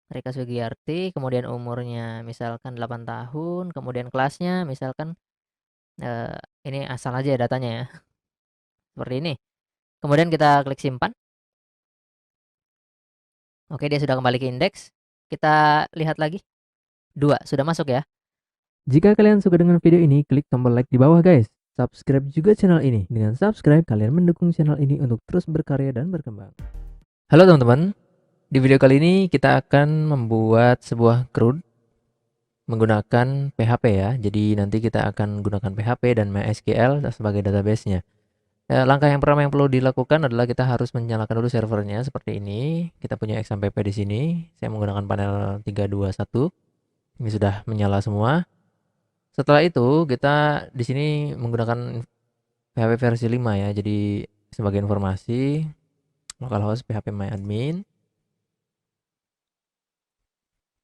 Rika Sugiyarti, kemudian umurnya misalkan 8 tahun, kemudian kelasnya misalkan eh, ini asal aja ya datanya ya. Seperti ini. Kemudian kita klik simpan. Oke, dia sudah kembali ke indeks. Kita lihat lagi. 2 sudah masuk ya. Jika kalian suka dengan video ini, klik tombol like di bawah guys. Subscribe juga channel ini. Dengan subscribe, kalian mendukung channel ini untuk terus berkarya dan berkembang. Halo teman-teman. Di video kali ini kita akan membuat sebuah CRUD menggunakan PHP ya. Jadi nanti kita akan gunakan PHP dan MySQL sebagai database-nya. Langkah yang pertama yang perlu dilakukan adalah kita harus menyalakan dulu servernya seperti ini. Kita punya XAMPP di sini. Saya menggunakan panel 321. Ini sudah menyala semua. Setelah itu kita di sini menggunakan PHP versi 5 ya. Jadi sebagai informasi localhost PHP myadmin.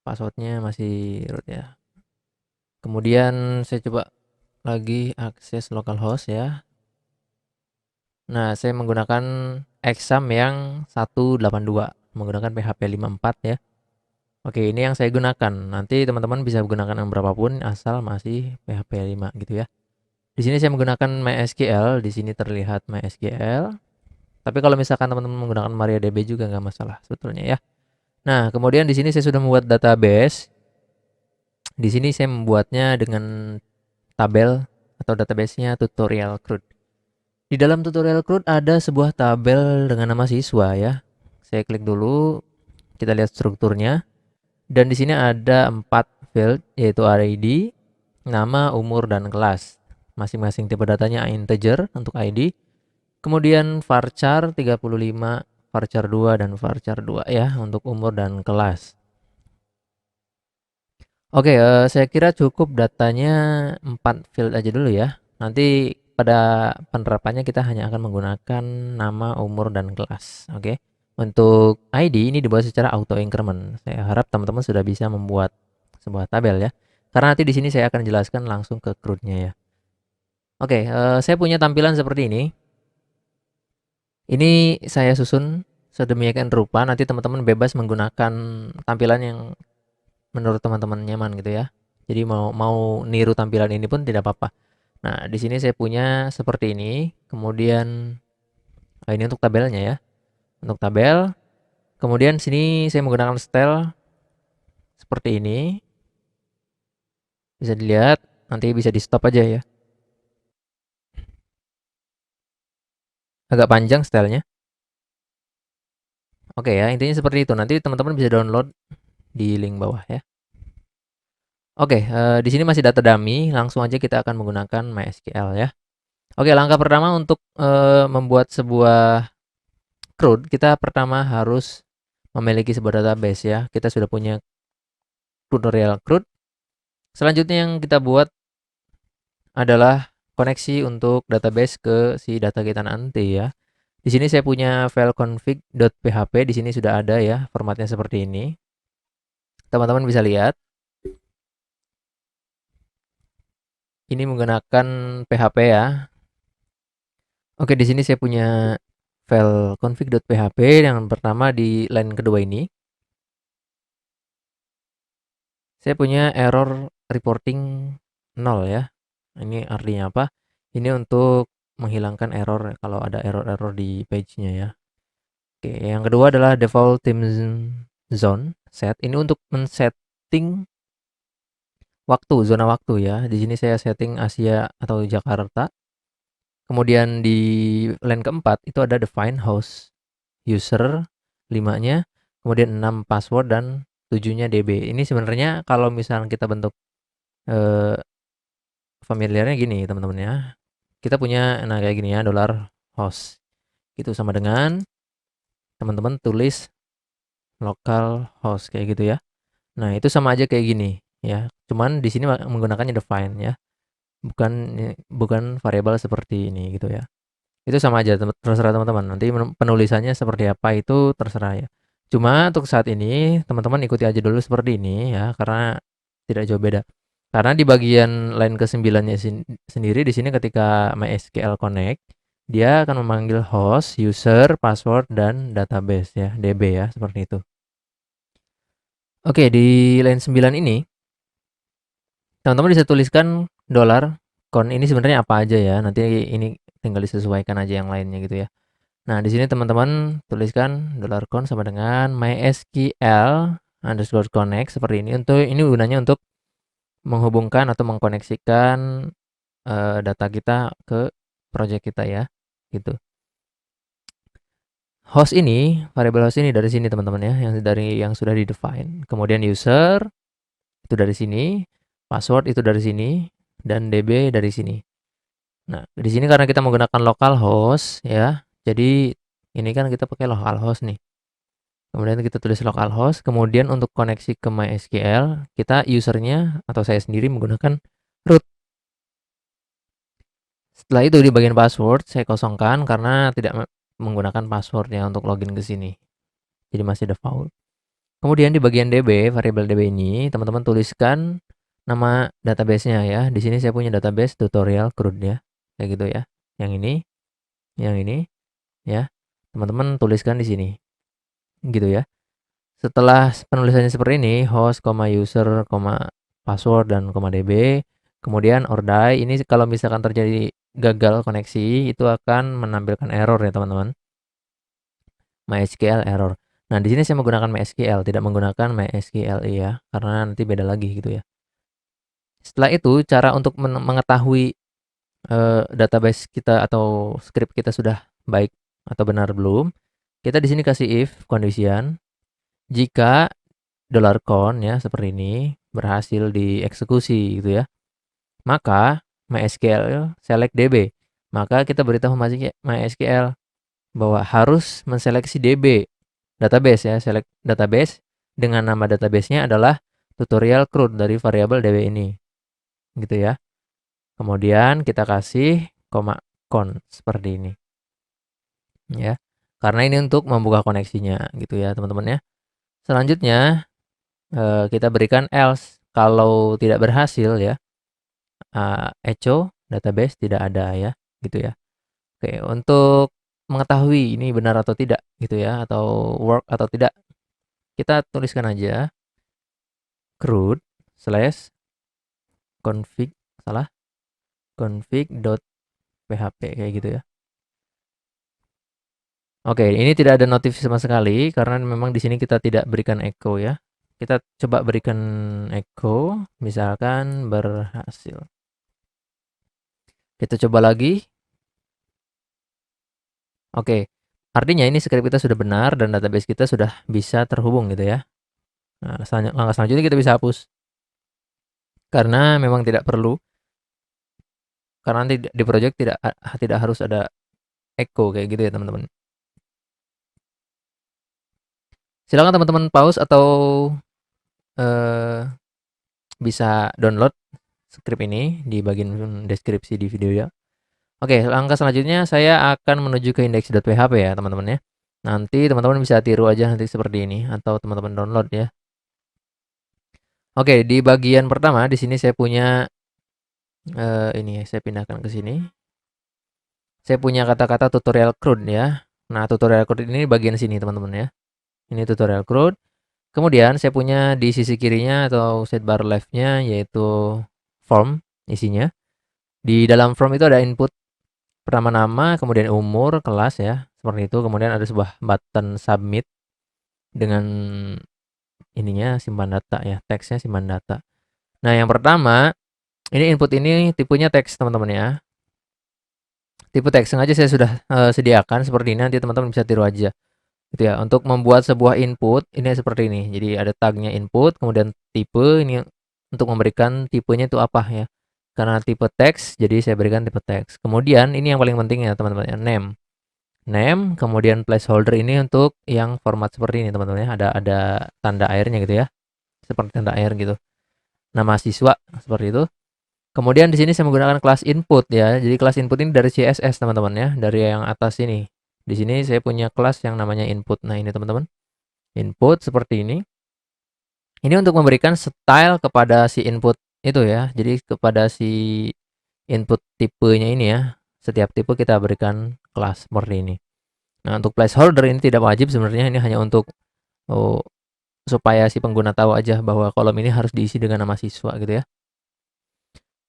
Passwordnya masih root ya. Kemudian saya coba lagi akses localhost ya. Nah, saya menggunakan exam yang 182 menggunakan PHP 54 ya. Oke, ini yang saya gunakan. Nanti teman-teman bisa gunakan yang berapapun asal masih PHP 5 gitu ya. Di sini saya menggunakan MySQL, di sini terlihat MySQL. Tapi kalau misalkan teman-teman menggunakan MariaDB juga nggak masalah sebetulnya ya. Nah, kemudian di sini saya sudah membuat database. Di sini saya membuatnya dengan tabel atau database-nya tutorial CRUD. Di dalam tutorial CRUD ada sebuah tabel dengan nama siswa ya. Saya klik dulu, kita lihat strukturnya. Dan di sini ada 4 field yaitu ID, nama, umur, dan kelas. Masing-masing tipe datanya integer untuk ID. Kemudian varchar 35, varchar 2 dan varchar 2 ya untuk umur dan kelas. Oke, saya kira cukup datanya 4 field aja dulu ya. Nanti pada penerapannya kita hanya akan menggunakan nama, umur, dan kelas. Oke. Untuk ID ini dibuat secara auto increment. Saya harap teman-teman sudah bisa membuat sebuah tabel ya. Karena nanti di sini saya akan jelaskan langsung ke CRUD-nya ya. Oke, saya punya tampilan seperti ini. Ini saya susun sedemikian rupa. Nanti teman-teman bebas menggunakan tampilan yang menurut teman-teman nyaman gitu ya. Jadi mau mau niru tampilan ini pun tidak apa-apa. Nah, di sini saya punya seperti ini. Kemudian ini untuk tabelnya ya. Untuk tabel. Kemudian sini saya menggunakan style seperti ini. Bisa dilihat, nanti bisa di-stop aja ya. Agak panjang stylenya. Oke ya, intinya seperti itu. Nanti teman-teman bisa download di link bawah ya. Oke, di sini masih data dummy, langsung aja kita akan menggunakan MySQL ya. Oke, langkah pertama untuk membuat sebuah CRUD, kita pertama harus memiliki sebuah database ya. Kita sudah punya tutorial CRUD. Selanjutnya yang kita buat adalah koneksi untuk database ke si data kita nanti ya. Di sini saya punya file config.php, di sini sudah ada ya, formatnya seperti ini. Teman-teman bisa lihat. Ini menggunakan PHP ya. Oke, di sini saya punya file config.php yang pertama di line kedua ini. Saya punya error reporting 0 ya. Ini artinya apa? Ini untuk menghilangkan error kalau ada error-error di page-nya ya. Oke, yang kedua adalah default time zone set. Ini untuk men-setting waktu, zona waktu ya. Di sini saya setting Asia atau Jakarta. Kemudian di line keempat itu ada define host user 5-nya, kemudian 6 password dan 7-nya DB. Ini sebenarnya kalau misalnya kita bentuk eh, familiarnya gini teman-teman ya. Kita punya nah kayak gini ya, dollar host. Itu sama dengan teman-teman tulis local host kayak gitu ya. Nah, itu sama aja kayak gini ya. Cuman di sini menggunakannya define ya. Bukan bukan variabel seperti ini gitu ya. Itu sama aja terserah teman-teman. Nanti penulisannya seperti apa itu terserah ya. Cuma untuk saat ini teman-teman ikuti aja dulu seperti ini ya karena tidak jauh beda. Karena di bagian line ke-9-nya sendiri di sini ketika MySQL connect dia akan memanggil host, user, password dan database ya, DB ya, seperti itu. Oke, di line 9 ini teman-teman bisa tuliskan dolar con ini sebenarnya apa aja ya. Nanti ini tinggal disesuaikan aja yang lainnya gitu ya. Nah, di sini teman-teman tuliskan dolar con sama dengan mysql underscore connect seperti ini. Untuk ini gunanya untuk menghubungkan atau mengkoneksikan data kita ke project kita ya, gitu. Host ini, variabel host ini dari sini teman-teman ya, yang sudah di define. Kemudian user itu dari sini, password itu dari sini, dan db dari sini. Nah, di sini karena kita menggunakan localhost ya, jadi ini kan kita pakai localhost nih. Kemudian kita tulis localhost, kemudian untuk koneksi ke MySQL, kita usernya atau saya sendiri menggunakan root. Setelah itu di bagian password saya kosongkan karena tidak menggunakan passwordnya untuk login ke sini. Jadi masih default. Kemudian di bagian DB, variabel DB ini teman-teman tuliskan nama database-nya ya. Di sini saya punya database tutorial CRUD ya. Kayak gitu ya. Yang ini ya. Teman-teman tuliskan di sini. Gitu ya. Setelah penulisannya seperti ini, host, user, password dan db. Kemudian ordai ini kalau misalkan terjadi gagal koneksi itu akan menampilkan error ya teman-teman. MySQL error. Nah, di sini saya menggunakan MySQL, tidak menggunakan MySQL ya, karena nanti beda lagi gitu ya. Setelah itu, cara untuk mengetahui database kita atau script kita sudah baik atau benar belum, kita di sini kasih if condition jika $con ya seperti ini berhasil dieksekusi gitu ya, maka MySQL select DB. Maka kita beritahu MySQL bahwa harus menseleksi DB database ya, select database dengan nama databasenya adalah tutorial CRUD dari variabel DB ini. Gitu ya. Kemudian kita kasih con seperti ini. Ya. Karena ini untuk membuka koneksinya gitu ya, teman-teman ya. Selanjutnya kita berikan else kalau tidak berhasil ya. Echo database tidak ada ya, gitu ya. Oke, untuk mengetahui ini benar atau tidak gitu ya atau work atau tidak, kita tuliskan aja CRUD slash config salah config.php kayak gitu ya. Oke, ini tidak ada notif sama sekali karena memang di sini kita tidak berikan echo ya. Kita coba berikan echo, misalkan berhasil. Kita coba lagi. Oke, artinya ini script kita sudah benar dan database kita sudah bisa terhubung gitu ya. Nah, langkah selanjutnya kita bisa hapus karena memang tidak perlu, karena nanti di project tidak harus ada echo kayak gitu ya teman-teman. Silakan teman-teman pause atau eh, bisa download script ini di bagian deskripsi di video ya. Oke, langkah selanjutnya saya akan menuju ke index.php ya teman-teman ya. Nanti teman-teman bisa tiru aja nanti seperti ini atau teman-teman download ya. Oke, di bagian pertama di sini saya punya ini ya, saya pindahkan ke sini. Saya punya kata-kata tutorial CRUD ya. Nah, tutorial CRUD ini bagian sini teman-teman ya. Ini tutorial CRUD. Kemudian saya punya di sisi kirinya atau sidebar left-nya yaitu form isinya. Di dalam form itu ada input pertama nama, kemudian umur, kelas ya, seperti itu. Kemudian ada sebuah button submit dengan ininya simpan data ya, teksnya simpan data. Nah, yang pertama, ini input ini tipenya teks teman-teman ya. Tipe teks sengaja saya sudah sediakan seperti ini, nanti teman-teman bisa tiru aja. Gitu ya. Untuk membuat sebuah input ini seperti ini. Jadi ada tagnya input, kemudian tipe ini untuk memberikan tipenya itu apa ya. Karena tipe teks, jadi saya berikan tipe teks. Kemudian ini yang paling penting ya teman-teman ya, name. Name, kemudian placeholder ini untuk yang format seperti ini teman-teman ya. Ada tanda airnya gitu ya. Seperti tanda air gitu. Nama siswa seperti itu. Kemudian di sini saya menggunakan kelas input ya. Jadi kelas input ini dari CSS teman-teman ya, dari yang atas ini. Di sini saya punya kelas yang namanya input. Nah, ini teman-teman. Input seperti ini. Ini untuk memberikan style kepada si input itu ya. Jadi kepada si input tipenya ini ya. Setiap tipe kita berikan kelas seperti ini. Nah, untuk placeholder ini tidak wajib sebenarnya, ini hanya untuk oh, supaya si pengguna tahu aja bahwa kolom ini harus diisi dengan nama siswa gitu ya.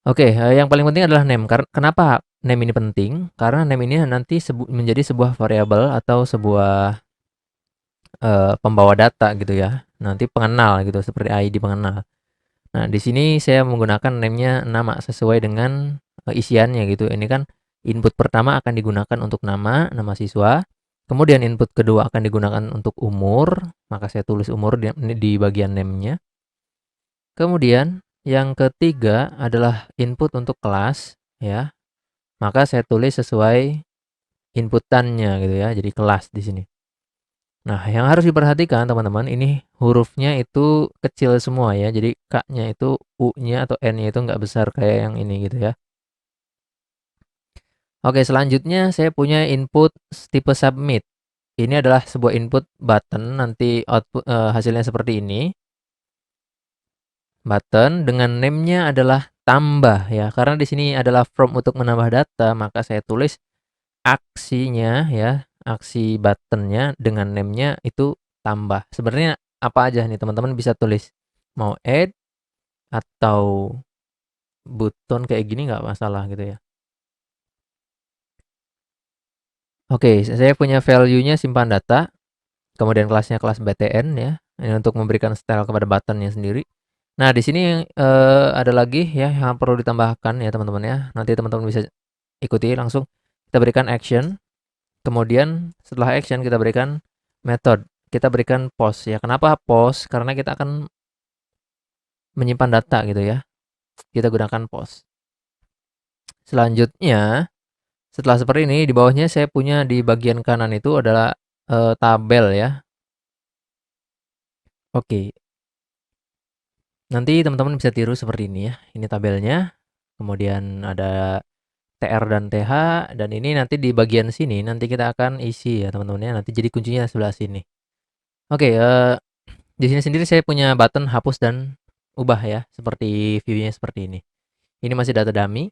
Oke, yang paling penting adalah name. Kenapa name ini penting? Karena name ini nanti menjadi sebuah variabel atau sebuah pembawa data gitu ya. Nanti pengenal gitu seperti ID pengenal. Nah, di sini saya menggunakan name-nya nama sesuai dengan isiannya gitu. Ini kan input pertama akan digunakan untuk nama siswa. Kemudian input kedua akan digunakan untuk umur, maka saya tulis umur di bagian name-nya. Kemudian yang ketiga adalah input untuk kelas ya. Maka saya tulis sesuai inputannya gitu ya. Jadi kelas di sini. Nah, yang harus diperhatikan teman-teman, ini hurufnya itu kecil semua ya. Jadi K-nya itu U-nya atau N-nya itu nggak besar kayak yang ini gitu ya. Oke, selanjutnya saya punya input tipe submit. Ini adalah sebuah input button, nanti output hasilnya seperti ini. Button dengan name-nya adalah tambah ya. Karena di sini adalah from untuk menambah data, maka saya tulis aksinya ya, aksi buttonnya dengan name-nya itu tambah. Sebenarnya apa aja nih teman-teman bisa tulis. Mau add atau button kayak gini nggak masalah gitu ya. Oke, saya punya value-nya simpan data, kemudian kelasnya kelas BTN ya. Ini untuk memberikan style kepada buttonnya sendiri. Nah, di sini ada lagi ya yang perlu ditambahkan ya teman-teman ya. Nanti teman-teman bisa ikuti langsung. Kita berikan action, kemudian setelah action kita berikan method. Kita berikan post ya. Kenapa post? Karena kita akan menyimpan data gitu ya. Kita gunakan post. Selanjutnya, setelah seperti ini, di bawahnya saya punya di bagian kanan itu adalah tabel ya. Oke, nanti teman-teman bisa tiru seperti ini ya. Ini tabelnya, kemudian ada TR dan TH, dan ini nanti di bagian sini nanti kita akan isi ya teman-teman ya. Nanti jadi kuncinya sebelah sini. Oke, di sini sendiri saya punya button hapus dan ubah ya, seperti view-nya seperti ini. Ini masih data dummy.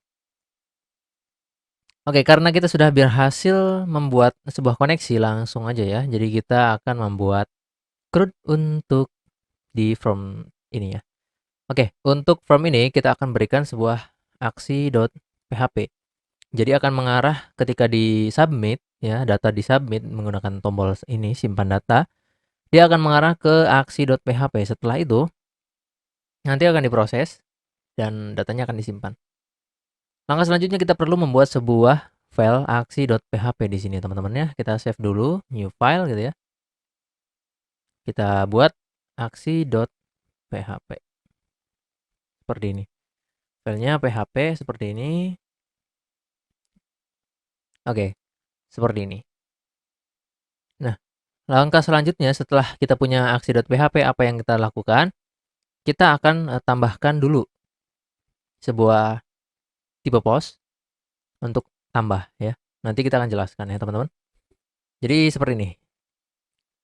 Oke, karena kita sudah berhasil membuat sebuah koneksi langsung aja ya. Jadi kita akan membuat CRUD untuk di from ini ya. Oke, untuk from ini kita akan berikan sebuah aksi.php. Jadi akan mengarah ketika di submit ya, data di submit menggunakan tombol ini simpan data, dia akan mengarah ke aksi.php. Setelah itu nanti akan diproses dan datanya akan disimpan. Langkah selanjutnya kita perlu membuat sebuah file aksi.php di sini teman-teman ya. Kita save dulu new file gitu ya. Kita buat aksi.php. Seperti ini. Filenya php seperti ini. Oke, seperti ini. Nah, langkah selanjutnya setelah kita punya aksi.php, apa yang kita lakukan? Kita akan tambahkan dulu sebuah tipe post untuk tambah ya. Nanti kita akan jelaskan ya teman-teman. Jadi seperti ini.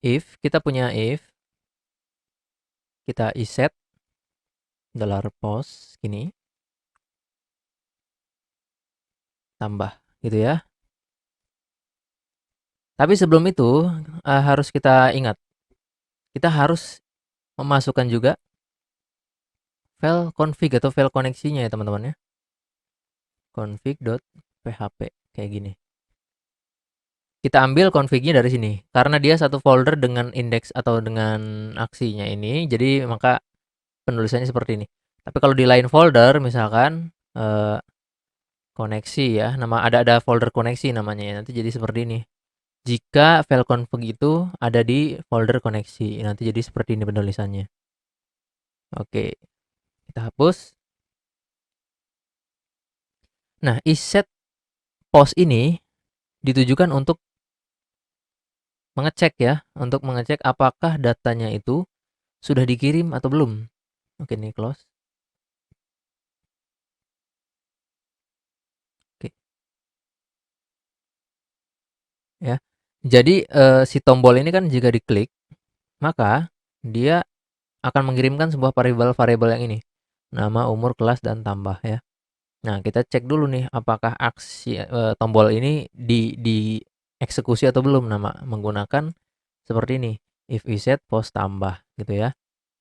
If kita punya if, kita iset $post gini, tambah gitu ya. Tapi sebelum itu harus kita ingat, kita harus memasukkan juga file config atau file koneksinya ya teman-teman ya. Config.php kayak gini. Kita ambil config-nya dari sini karena dia satu folder dengan indeks atau dengan aksinya ini, jadi maka penulisannya seperti ini. Tapi kalau di lain folder misalkan koneksi ya, nama ada folder koneksi namanya ya, nanti jadi seperti ini. Jika file config itu ada di folder koneksi, nanti jadi seperti ini penulisannya. Oke, kita hapus. Nah, iset post ini ditujukan untuk mengecek ya, untuk mengecek apakah datanya itu sudah dikirim atau belum. Oke, ini close. Oke, ya. Jadi si tombol ini kan jika diklik, maka dia akan mengirimkan sebuah variabel yang ini. Nama, umur, kelas, dan tambah ya. Nah, kita cek dulu nih apakah aksi tombol ini di eksekusi atau belum nama menggunakan seperti ini. if iset post tambah gitu ya.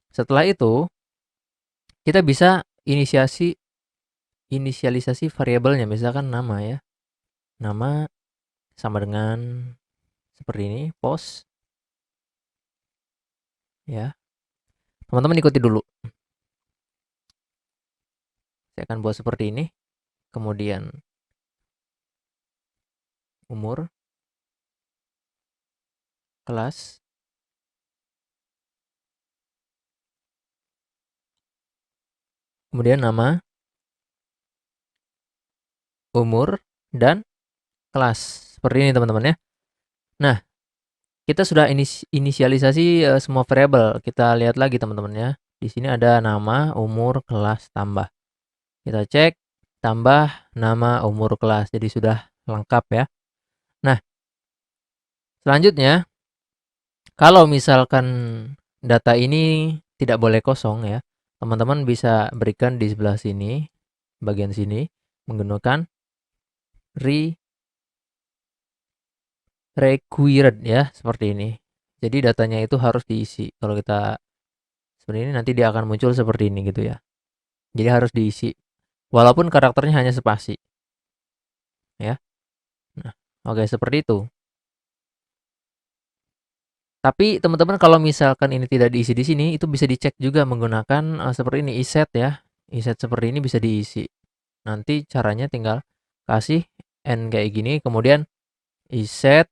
Setelah itu kita bisa inisialisasi variabelnya, misalkan nama ya. Nama sama dengan seperti ini, post ya. Teman-teman ikuti dulu. Saya akan buat seperti ini. Kemudian umur, kelas, kemudian nama, umur, dan kelas. Seperti ini teman-teman ya. Nah, kita sudah inisialisasi semua variabel. Kita lihat lagi teman-teman ya. Di sini ada nama, umur, kelas, tambah. Kita cek, tambah, nama, umur, kelas. Jadi sudah lengkap ya. Nah, selanjutnya, kalau misalkan data ini tidak boleh kosong ya, teman-teman bisa berikan di sebelah sini, bagian sini, menggunakan required ya, seperti ini. Jadi datanya itu harus diisi. Kalau kita seperti ini nanti dia akan muncul seperti ini gitu ya. Jadi harus diisi. Walaupun karakternya hanya spasi. Ya. Nah, oke seperti itu. Tapi teman-teman kalau misalkan ini tidak diisi di sini, itu bisa dicek juga menggunakan seperti ini iset ya. Iset seperti ini bisa diisi. Nanti caranya tinggal kasih n kayak gini, kemudian iset,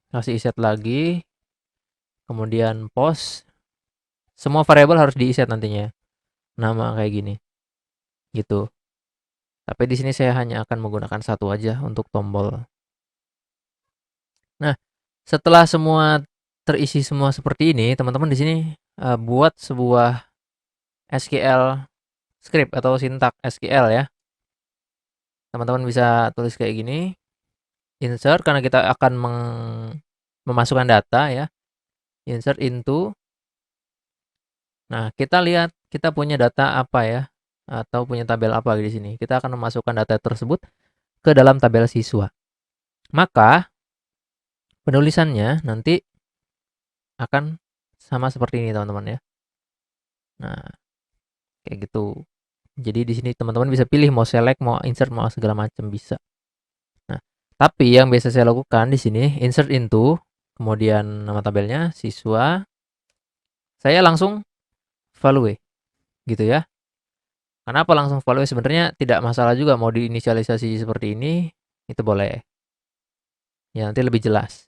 kasih iset lagi, kemudian post. Semua variabel harus diiset nantinya. Nama kayak gini. Gitu. Tapi di sini saya hanya akan menggunakan satu aja untuk tombol. Nah, setelah semua terisi semua seperti ini, teman-teman di sini buat sebuah SQL script atau sintak SQL ya. Teman-teman bisa tulis kayak gini, insert karena kita akan memasukkan data ya. Insert into. Nah, kita lihat kita punya data apa ya atau punya tabel apa di sini. Kita akan memasukkan data tersebut ke dalam tabel siswa. Maka penulisannya nanti akan sama seperti ini teman-teman ya. Nah, kayak gitu. Jadi di sini teman-teman bisa pilih mau select, mau insert, mau segala macam bisa. Nah, tapi yang biasa saya lakukan di sini insert into, kemudian nama tabelnya siswa, saya langsung value gitu ya. Kenapa langsung value? Sebenarnya tidak masalah juga mau diinisialisasi seperti ini, itu boleh. Ya nanti lebih jelas.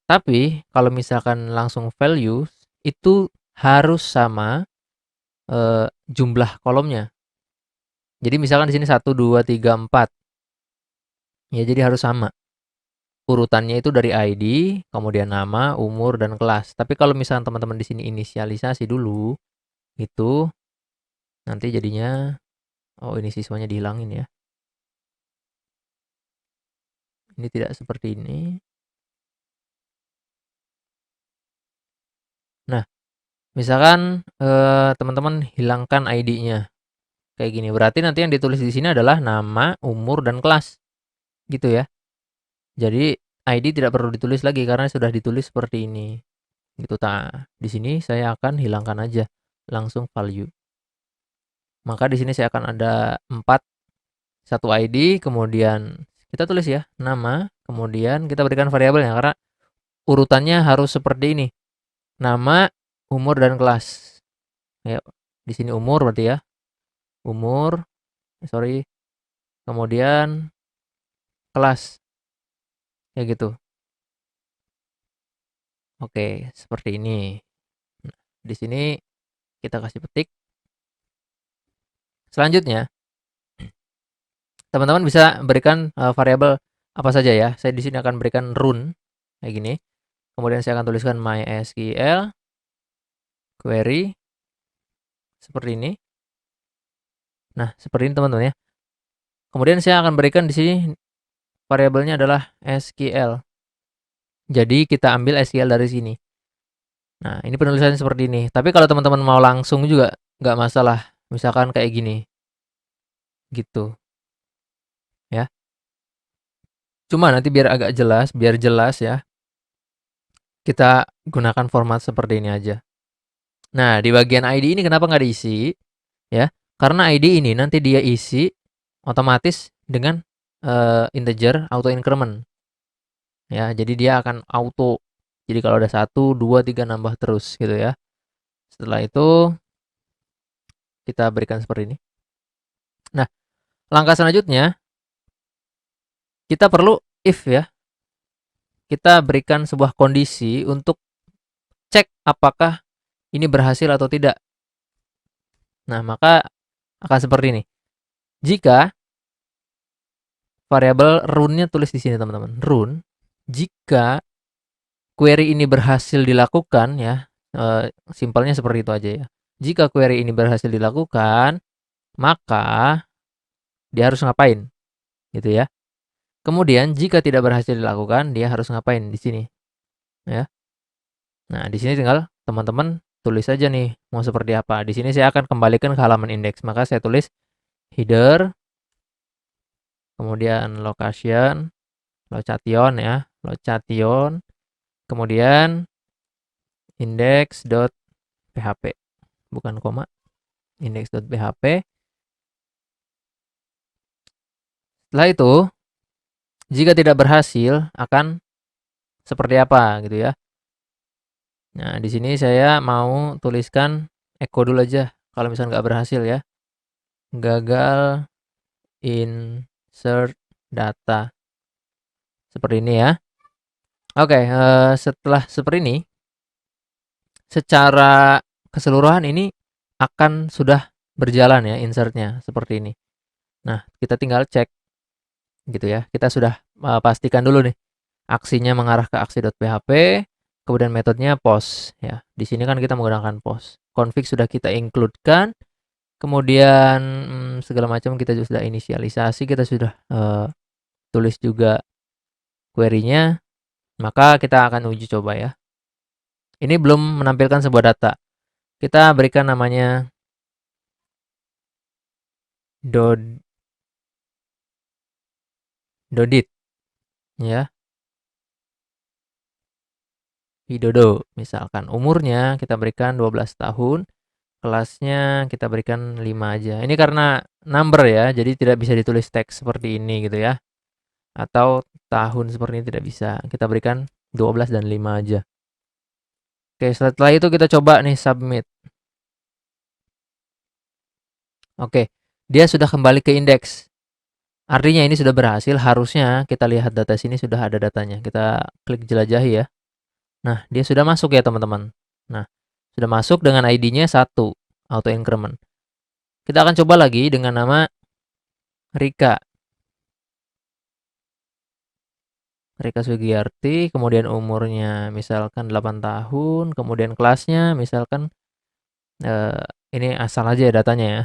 Tapi kalau misalkan langsung value itu harus sama jumlah kolomnya. Jadi misalkan di sini 1 2 3 4. Ya jadi harus sama. Urutannya itu dari ID, kemudian nama, umur dan kelas. Tapi kalau misalkan teman-teman di sini inisialisasi dulu, itu nanti jadinya oh ini siswanya dihilangin ya. Ini tidak seperti ini. Nah, misalkan teman-teman hilangkan ID-nya kayak gini. Berarti nanti yang ditulis di sini adalah nama, umur dan kelas. Gitu ya. Jadi ID tidak perlu ditulis lagi karena sudah ditulis seperti ini. Gitu ta. Di sini saya akan hilangkan aja langsung value. Maka di sini saya akan ada 4 satu ID, kemudian kita tulis ya nama, kemudian kita berikan variabelnya karena urutannya harus seperti ini. Nama, umur dan kelas. Ya, di sini umur berarti ya. Umur, sorry. Kemudian kelas. Ya gitu. Oke, seperti ini. Nah, di sini kita kasih petik. Selanjutnya, teman-teman bisa berikan variabel apa saja ya. Saya di sini akan berikan run kayak gini. Kemudian saya akan tuliskan MySQL query seperti ini. Nah, seperti ini teman-teman ya. Kemudian saya akan berikan di sini variabelnya adalah SQL. Jadi kita ambil SQL dari sini. Nah, ini penulisannya seperti ini. Tapi kalau teman-teman mau langsung juga nggak masalah. Misalkan kayak gini, gitu ya. Cuma nanti biar agak jelas, biar jelas ya. Kita gunakan format seperti ini aja. Nah, di bagian ID ini kenapa nggak diisi? Ya, karena ID ini nanti dia isi otomatis dengan integer auto increment. Ya, jadi dia akan auto. Jadi kalau ada 1, 2, 3 nambah terus gitu ya. Setelah itu kita berikan seperti ini. Nah, langkah selanjutnya kita perlu if ya. Kita berikan sebuah kondisi untuk cek apakah ini berhasil atau tidak. Nah, maka akan seperti ini. Jika variabel run-nya tulis di sini teman-teman. Run jika query ini berhasil dilakukan ya, simpelnya seperti itu aja ya. Jika query ini berhasil dilakukan, maka dia harus ngapain gitu ya. Kemudian jika tidak berhasil dilakukan, dia harus ngapain di sini ya. Nah, di sini tinggal teman-teman tulis aja nih mau seperti apa. Di sini saya akan kembalikan ke halaman indeks. Maka saya tulis header, kemudian location, location ya, location, kemudian index.php, bukan koma, index.php. Setelah itu, jika tidak berhasil akan seperti apa gitu ya. Nah, di sini saya mau tuliskan echo dulu aja kalau misalnya nggak berhasil ya. Gagal insert data. Seperti ini ya. Oke, setelah seperti ini, secara keseluruhan ini akan sudah berjalan ya insertnya seperti ini. Nah, kita tinggal cek gitu ya. Kita sudah pastikan dulu nih aksinya mengarah ke aksi.php, kemudian metodenya post ya. Di sini kan kita menggunakan post. Config sudah kita include-kan, kemudian segala macam kita sudah inisialisasi, kita sudah tulis juga query-nya, maka kita akan uji coba ya. Ini belum menampilkan sebuah data. Kita berikan namanya dodit ya. Widodo misalkan. Umurnya kita berikan 12 tahun. Kelasnya kita berikan 5 aja. Ini karena number ya, jadi tidak bisa ditulis teks seperti ini gitu ya. Atau tahun seperti ini tidak bisa. Kita berikan 12 dan 5 aja. Oke, setelah itu kita coba nih submit. Oke, dia sudah kembali ke indeks. Artinya ini sudah berhasil, harusnya kita lihat data sini sudah ada datanya. Kita klik jelajahi ya. Nah, dia sudah masuk ya teman-teman. Nah, sudah masuk dengan ID-nya 1, auto increment. Kita akan coba lagi dengan nama Rika. Rika Sugiyarti, kemudian umurnya misalkan 8 tahun, kemudian kelasnya misalkan ini asal aja ya datanya ya.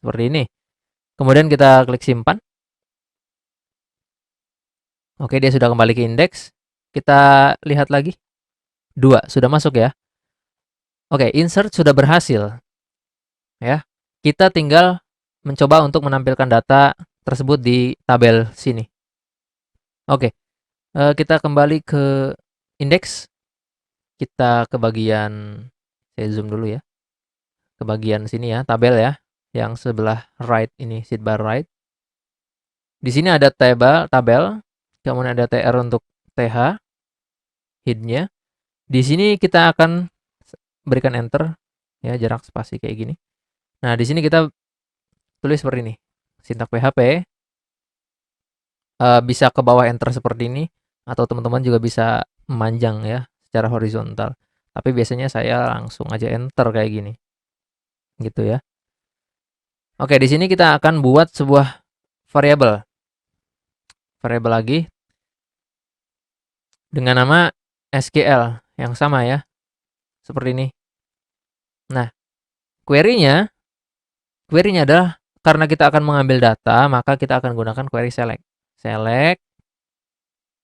Seperti ini. Kemudian kita klik simpan. Oke, dia sudah kembali ke indeks. Kita lihat lagi. 2 sudah masuk ya. Oke, insert sudah berhasil. Ya. Kita tinggal mencoba untuk menampilkan data tersebut di tabel sini. Oke. Kita kembali ke indeks. Kita ke bagian, saya zoom dulu ya. Ke bagian sini ya, tabel ya. Yang sebelah right ini, sidebar right. Di sini ada tabel, kemudian ada TR untuk TH, head-nya. Di sini kita akan berikan enter, ya jarak spasi kayak gini. Nah, di sini kita tulis seperti ini. Sintak PHP, bisa ke bawah enter seperti ini, atau teman-teman juga bisa memanjang ya, secara horizontal. Tapi biasanya saya langsung aja enter kayak gini. Gitu ya. Oke, di sini kita akan buat sebuah variabel. Variabel lagi dengan nama SQL yang sama ya. Seperti ini. Nah, query-nya adalah karena kita akan mengambil data, maka kita akan gunakan query select. Select.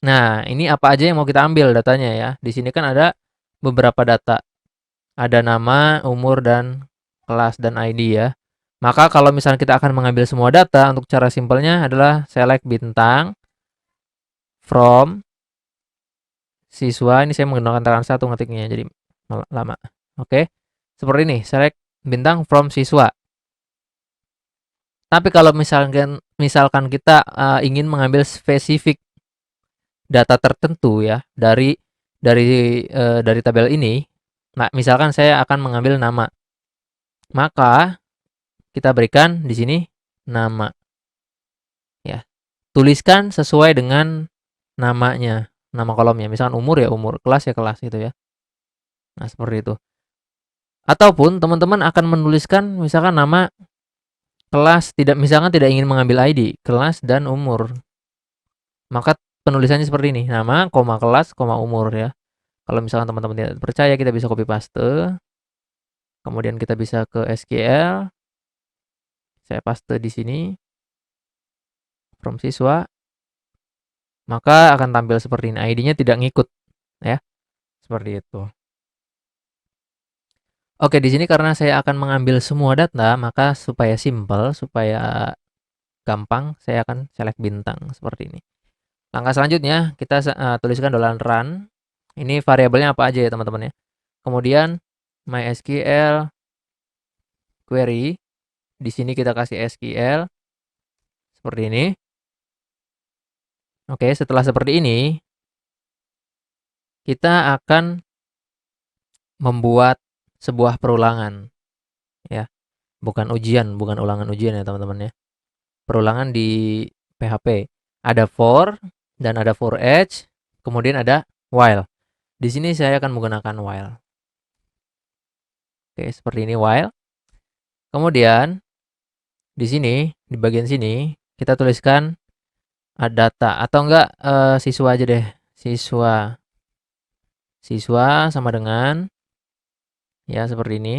Nah, ini apa aja yang mau kita ambil datanya ya. Di sini kan ada beberapa data. Ada nama, umur, dan kelas, dan ID ya. Maka kalau misalnya kita akan mengambil semua data, untuk cara simpelnya adalah select bintang from siswa, ini saya menggunakan tekan 1 ngetiknya, jadi lama. Oke, seperti ini, select bintang from siswa. Tapi kalau misalkan kita ingin mengambil spesifik data tertentu ya dari tabel ini, nah misalkan saya akan mengambil nama, maka kita berikan di sini nama, ya. Tuliskan sesuai dengan namanya, nama kolomnya. Misalkan umur ya umur, kelas ya kelas gitu ya. Nah, seperti itu. Ataupun teman-teman akan menuliskan misalkan nama kelas, misalkan tidak ingin mengambil ID, kelas dan umur. Maka penulisannya seperti ini, nama, koma kelas, koma umur ya. Kalau misalkan teman-teman tidak percaya, kita bisa copy paste. Kemudian kita bisa ke SQL. Saya paste di sini from siswa. Maka akan tampil seperti ini. ID-nya tidak ngikut ya. Seperti itu. Oke, di sini karena saya akan mengambil semua data, maka supaya simple, supaya gampang, saya akan select bintang seperti ini. Langkah selanjutnya, kita tuliskan $run. Ini variabelnya apa aja ya teman-teman ya. Kemudian MySQL query. Di sini kita kasih SQL seperti ini. Oke, setelah seperti ini, kita akan membuat sebuah perulangan ya. Bukan ulangan ujian ya teman-teman ya. Perulangan di PHP. Ada for dan ada for each, kemudian ada while. Di sini saya akan menggunakan while. Oke, seperti ini while. Kemudian di sini, di bagian sini kita tuliskan data atau enggak siswa aja deh. Siswa. Siswa sama dengan ya seperti ini.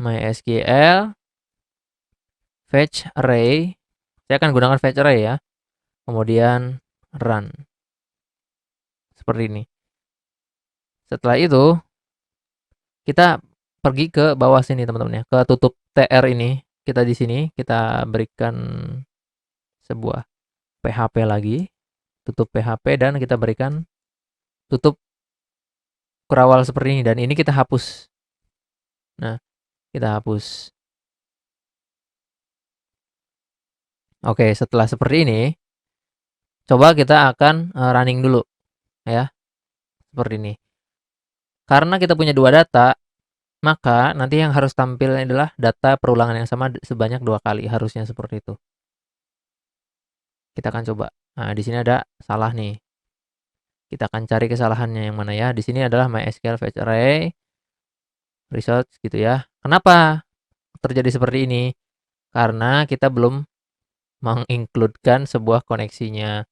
MySQL fetch array. Saya akan gunakan fetch array ya. Kemudian run. Seperti ini. Setelah itu kita pergi ke bawah sini teman-teman ya, ke tutup TR ini. Kita di sini kita berikan sebuah PHP lagi, tutup PHP dan kita berikan tutup kurawal seperti ini dan ini kita hapus. Nah, kita hapus. Oke, setelah seperti ini, coba kita akan running dulu ya. Seperti ini. Karena kita punya dua data, maka nanti yang harus tampil adalah data perulangan yang sama sebanyak 2 kali, harusnya seperti itu. Kita akan coba. Nah, di sini ada salah nih. Kita akan cari kesalahannya yang mana ya. Di sini adalah MySQL fetch array results gitu ya. Kenapa terjadi seperti ini? Karena kita belum mengincludekan sebuah koneksinya.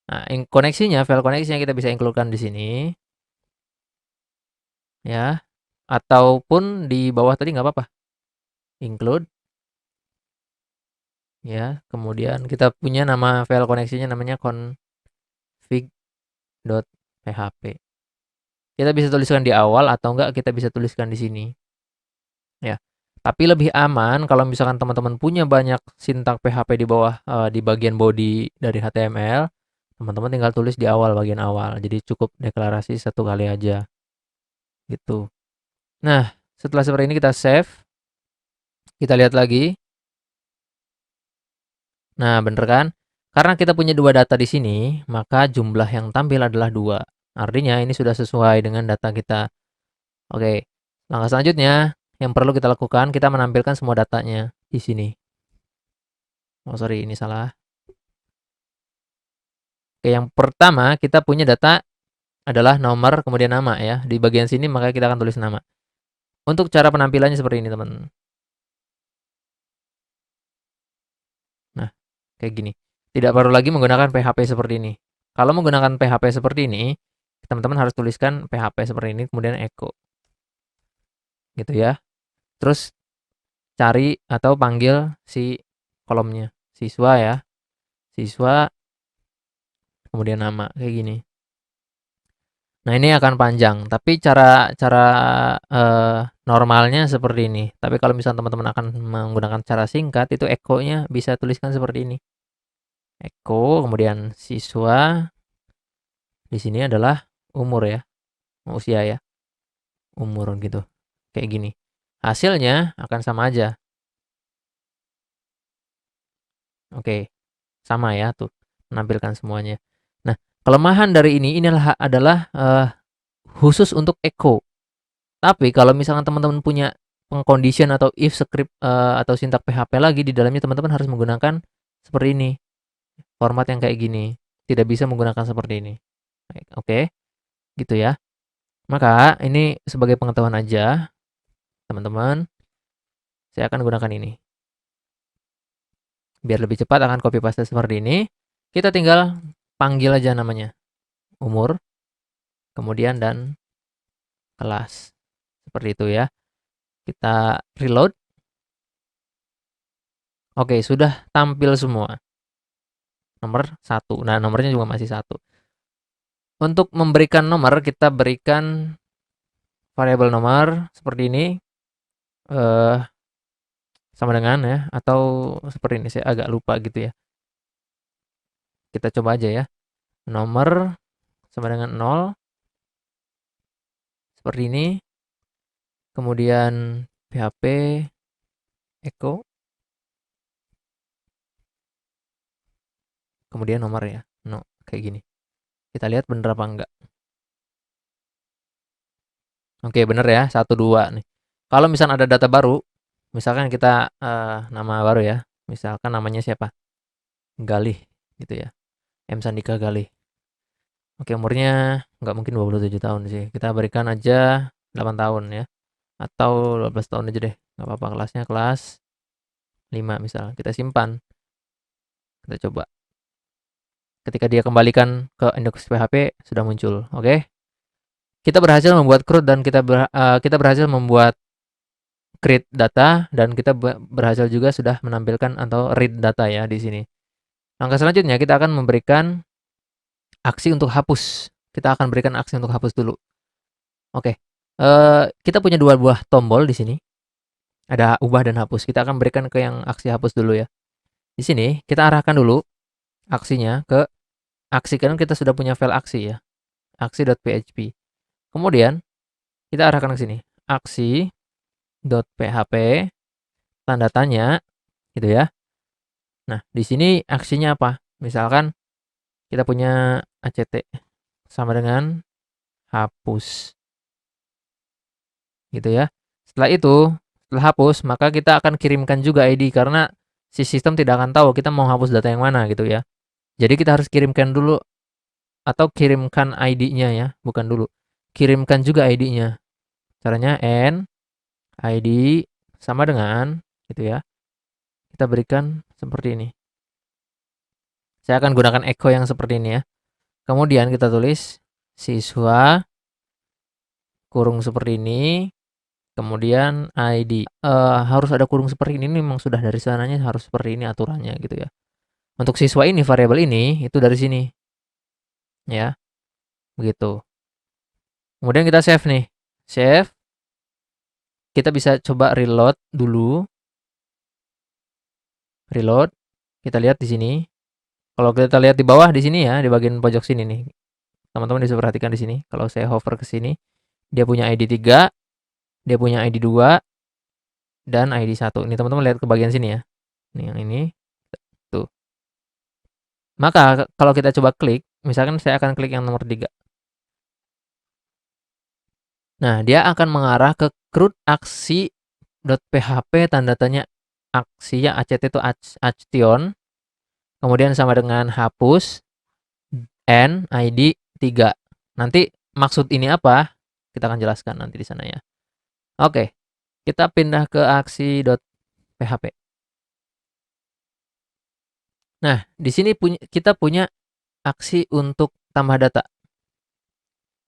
Nah, koneksinya, file koneksinya kita bisa includekan di sini. Ya. Ataupun di bawah tadi nggak apa-apa. Include. Ya, kemudian kita punya nama file koneksinya namanya config.php. Kita bisa tuliskan di awal atau enggak kita bisa tuliskan di sini. Ya. Tapi lebih aman kalau misalkan teman-teman punya banyak sintak PHP di bawah di bagian body dari HTML, teman-teman tinggal tulis di awal bagian awal. Jadi cukup deklarasi 1 kali aja. Gitu. Nah, setelah seperti ini kita save. Kita lihat lagi. Nah, bener kan? Karena kita punya 2 data di sini, maka jumlah yang tampil adalah 2. Artinya ini sudah sesuai dengan data kita. Oke, langkah selanjutnya yang perlu kita lakukan, kita menampilkan semua datanya di sini. Oh sorry, ini salah. Oke, yang pertama kita punya data adalah nomor kemudian nama ya. Di bagian sini maka kita akan tulis nama. Untuk cara penampilannya seperti ini teman. Nah, kayak gini. Tidak perlu lagi menggunakan PHP seperti ini. Kalau menggunakan PHP seperti ini, teman-teman harus tuliskan PHP seperti ini kemudian echo. Gitu ya. Terus cari atau panggil si kolomnya. Siswa ya. Siswa kemudian nama kayak gini. Nah, ini akan panjang, tapi cara cara normalnya seperti ini. Tapi kalau misalnya teman-teman akan menggunakan cara singkat, itu echo-nya bisa tuliskan seperti ini. Echo, kemudian siswa, Di sini adalah umur ya, usia ya, umur gitu. Kayak gini. Hasilnya akan sama aja. Oke, sama ya tuh, menampilkan semuanya. Nah, kelemahan dari ini adalah khusus untuk echo. Tapi kalau misalkan teman-teman punya pengcondition atau if script atau sintak PHP lagi di dalamnya, teman-teman harus menggunakan seperti ini. Format yang kayak gini. Tidak bisa menggunakan seperti ini. Oke, gitu ya. Maka ini sebagai pengetahuan aja, teman-teman, saya akan gunakan ini. Biar lebih cepat akan copy paste seperti ini. Kita tinggal panggil aja namanya. Umur, kemudian dan kelas. Seperti itu ya. Kita reload. Oke, sudah tampil semua. Nomor 1. Nah, nomornya juga masih 1. Untuk memberikan nomor, kita berikan variabel nomor seperti ini. Eh, sama dengan ya. Atau seperti ini, saya agak lupa gitu ya. Kita coba aja ya. Nomor sama dengan 0. Seperti ini. Kemudian PHP echo. Kemudian nomor ya. No, kayak gini. Kita lihat bener apa enggak. Oke, bener ya. 1, 2 nih. Kalau misalnya ada data baru, misalkan kita nama baru ya. Misalkan namanya siapa? Galih gitu ya. M. Sandika Galih. Oke, umurnya nggak mungkin 27 tahun sih. Kita berikan aja 8 tahun ya. Atau 12 tahun aja deh. Nggak apa-apa, kelasnya kelas 5 misal. Kita simpan. Kita coba. Ketika dia kembalikan ke indeks PHP, sudah muncul. Oke. Kita berhasil membuat CRUD dan kita berhasil membuat create data dan kita berhasil juga sudah menampilkan atau read data ya di sini. Langkah selanjutnya kita akan memberikan aksi untuk hapus. Kita akan berikan aksi untuk hapus dulu. Oke. Kita punya dua buah tombol di sini. Ada ubah dan hapus. Kita akan berikan ke yang aksi hapus dulu ya. Di sini kita arahkan dulu aksinya ke aksi, kan kita sudah punya file aksi ya. Aksi.php. Kemudian kita arahkan ke sini. Aksi.php tanda tanya gitu ya. Nah, di sini aksinya apa? Misalkan kita punya act sama dengan hapus. Gitu ya. Setelah hapus, maka kita akan kirimkan juga ID karena si sistem tidak akan tahu kita mau hapus data yang mana gitu ya. Jadi kita harus kirimkan dulu atau kirimkan ID-nya ya, bukan dulu. Kirimkan juga ID-nya. Caranya ID sama dengan gitu ya. Kita berikan seperti ini. Saya akan gunakan echo yang seperti ini ya. Kemudian kita tulis siswa kurung seperti ini. Kemudian ID. Harus ada kurung seperti ini memang sudah dari sananya harus seperti ini aturannya gitu ya. Untuk siswa ini variabel ini itu dari sini. Ya, begitu. Kemudian kita save nih. Save. Kita bisa coba reload dulu. Reload. Kita lihat di sini. Kalau kita lihat di bawah di sini ya, di bagian pojok sini nih. Teman-teman bisa perhatikan di sini. Kalau saya hover ke sini, dia punya ID 3, dia punya ID 2, dan ID 1. Ini teman-teman lihat ke bagian sini ya. Ini yang ini. Tuh. Maka kalau kita coba klik, misalkan saya akan klik yang nomor 3. Nah, dia akan mengarah ke CRUD aksi.php tanda tanya aksinya act itu action, kemudian sama dengan hapus n ID 3. Nanti maksud ini apa? Kita akan jelaskan nanti di sana ya. Oke, kita pindah ke aksi.php. Nah, di sini kita punya aksi untuk tambah data.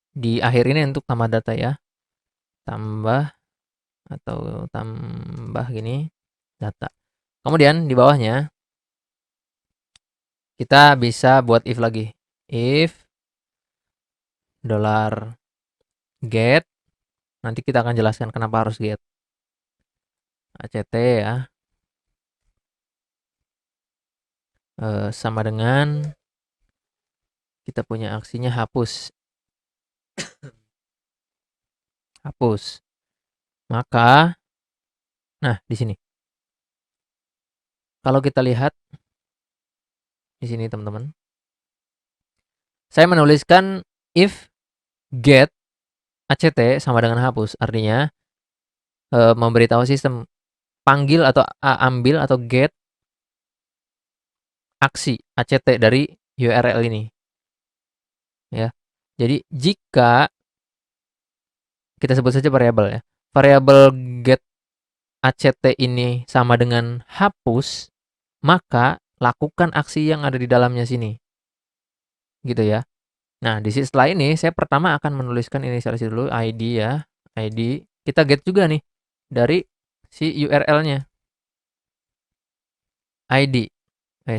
Di akhir ini untuk tambah data ya. Tambah atau tambah gini data. Kemudian di bawahnya kita bisa buat if lagi. If $get, nanti kita akan jelaskan kenapa harus get. Act ya. Sama dengan Kita punya aksinya hapus. Hapus. Maka, nah di sini. Kalau kita lihat di sini teman-teman. Saya menuliskan if get ACT sama dengan hapus. Artinya memberitahu sistem panggil atau ambil atau get aksi ACT dari URL ini. Ya. Jadi jika kita sebut saja variabel ya. Variabel get ACT ini sama dengan hapus, maka lakukan aksi yang ada di dalamnya sini. Gitu ya. Nah, setelah ini saya pertama akan menuliskan inisialisasi dulu ID ya. ID kita get juga nih dari si URL-nya. ID.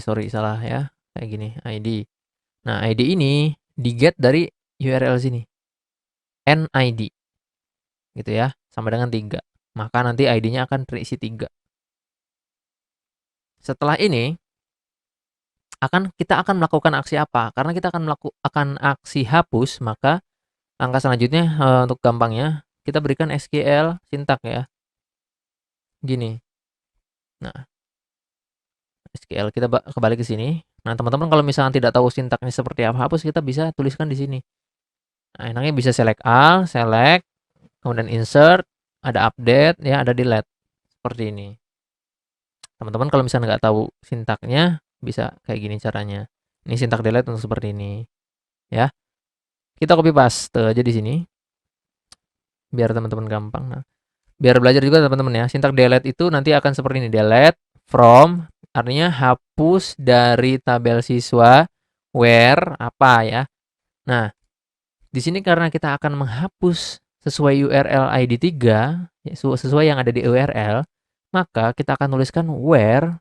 Sorry salah ya. Kayak gini, ID. Nah, ID ini di-get dari URL sini. NID. Gitu ya, sama dengan 3. Maka nanti ID-nya akan terisi 3. Setelah ini kita akan melakukan aksi apa? Karena kita akan aksi hapus, maka langkah selanjutnya untuk gampangnya kita berikan SQL sintak ya. Gini. Nah, SQL kita kembali ke sini. Nah, teman-teman kalau misalnya tidak tahu sintaknya seperti apa hapus, kita bisa tuliskan di sini. Nah, enaknya bisa select all, select, kemudian insert, ada update ya, ada delete. Seperti ini. Teman-teman kalau misalnya nggak tahu sintaknya, bisa kayak gini caranya. Ini sintak delete untuk seperti ini. Ya. Kita copy paste aja di sini. Biar teman-teman gampang. Nah, biar belajar juga teman-teman ya. Sintak delete itu nanti akan seperti ini. Delete from artinya hapus dari tabel siswa where apa ya. Nah, di sini karena kita akan menghapus sesuai URL ID 3, sesuai yang ada di URL, maka kita akan tuliskan where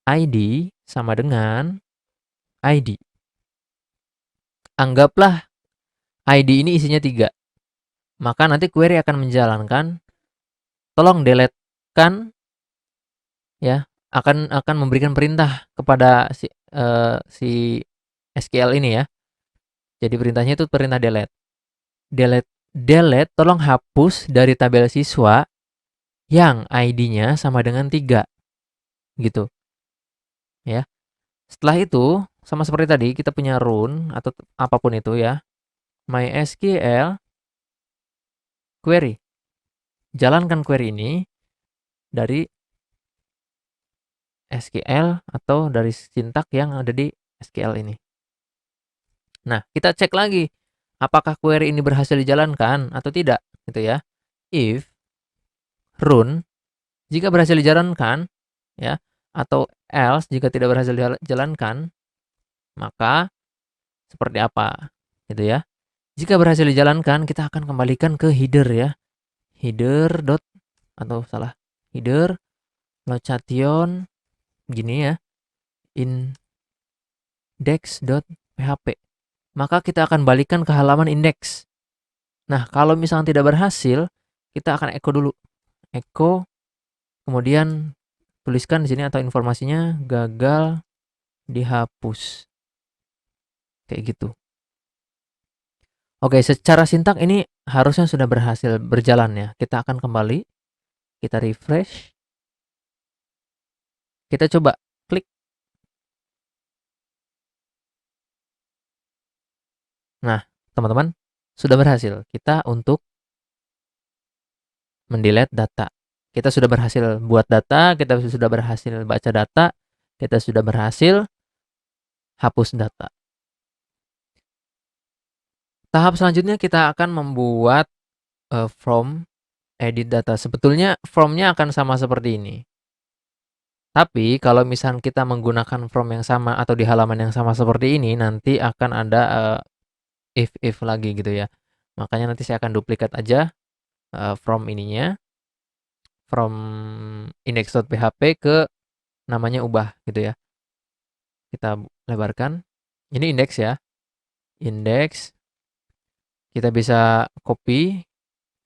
ID sama dengan ID. Anggaplah ID ini isinya 3. Maka nanti query akan menjalankan tolong delete-kan ya, akan memberikan perintah kepada si SQL ini ya. Jadi perintahnya itu perintah delete. Delete tolong hapus dari tabel siswa yang ID-nya sama dengan 3. Gitu. Ya. Setelah itu, sama seperti tadi, kita punya run atau apapun itu ya. MySQL query. Jalankan query ini dari SQL atau dari sintak yang ada di SQL ini. Nah, kita cek lagi apakah query ini berhasil dijalankan atau tidak, gitu ya. If run jika berhasil dijalankan ya atau else jika tidak berhasil dijalankan, maka seperti apa, gitu ya. Jika berhasil dijalankan, kita akan kembalikan ke header ya. Header dot atau salah. Header location gini ya. Index.php. Maka kita akan balikan ke halaman index. Nah, kalau misalnya tidak berhasil, kita akan echo dulu. Echo, kemudian tuliskan di sini atau informasinya gagal dihapus. Kayak gitu. Oke, secara sintak ini harusnya sudah berhasil berjalan ya. Kita akan kembali, kita refresh. Kita coba klik. Nah, teman-teman, sudah berhasil. Kita untuk mendelete data. Kita sudah berhasil buat data, kita sudah berhasil baca data, kita sudah berhasil hapus data. Tahap selanjutnya kita akan membuat from edit data. Sebetulnya from-nya akan sama seperti ini. Tapi kalau misalnya kita menggunakan from yang sama atau di halaman yang sama seperti ini, nanti akan ada if lagi gitu ya. Makanya nanti saya akan duplikat aja from ininya, from index.php ke namanya ubah gitu ya. Kita lebarkan. Ini index ya. Index. Kita bisa copy,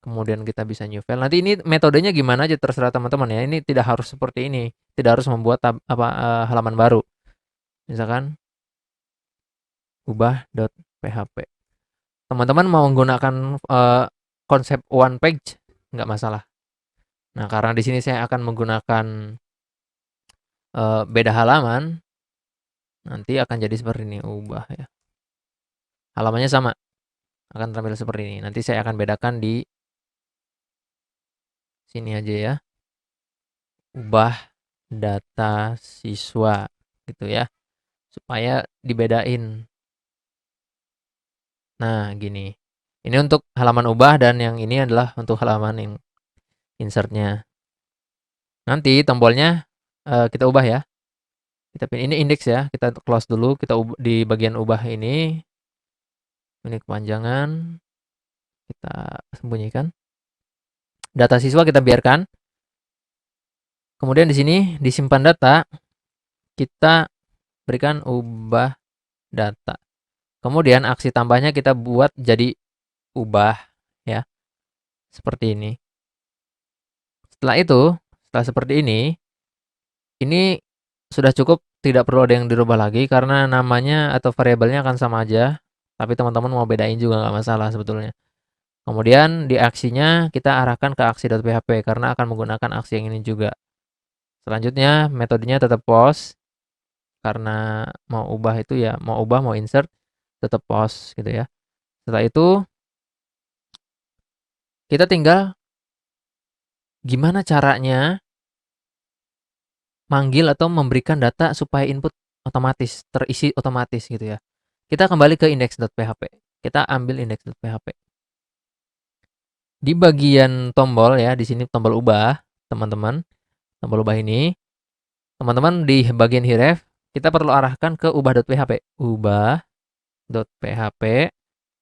kemudian kita bisa new file. Nanti ini metodenya gimana aja terserah teman-teman ya. Ini tidak harus seperti ini. Tidak harus membuat halaman baru. Misalkan ubah.php. Teman-teman mau menggunakan konsep one page nggak masalah. Nah, karena di sini saya akan menggunakan beda halaman, nanti akan jadi seperti ini, ubah ya. Halamannya sama, akan tampil seperti ini. Nanti saya akan bedakan di sini aja ya. Ubah data siswa gitu ya. Supaya dibedain. Nah, gini. Ini untuk halaman ubah dan yang ini adalah untuk halaman insertnya. Nanti tombolnya kita ubah ya. Kita pilih ini indeks ya. Kita close dulu. Kita di bagian ubah ini kepanjangan. Kita sembunyikan. Data siswa kita biarkan. Kemudian di sini disimpan data. Kita berikan ubah data. Kemudian aksi tambahnya kita buat jadi ubah ya. Seperti ini. Setelah seperti ini sudah cukup, tidak perlu ada yang dirubah lagi karena namanya atau variabelnya akan sama aja. Tapi teman-teman mau bedain juga nggak masalah sebetulnya. Kemudian di aksinya kita arahkan ke aksi.php karena akan menggunakan aksi yang ini juga. Selanjutnya metodenya tetap post karena mau ubah itu ya, mau ubah mau insert tetap post gitu ya. Setelah itu kita tinggal gimana caranya manggil atau memberikan data supaya input otomatis, terisi otomatis gitu ya. Kita kembali ke index.php. Kita ambil index.php. Di bagian tombol ya, di sini tombol ubah, teman-teman. Tombol ubah ini, teman-teman di bagian href, kita perlu arahkan ke ubah.php. Ubah.php,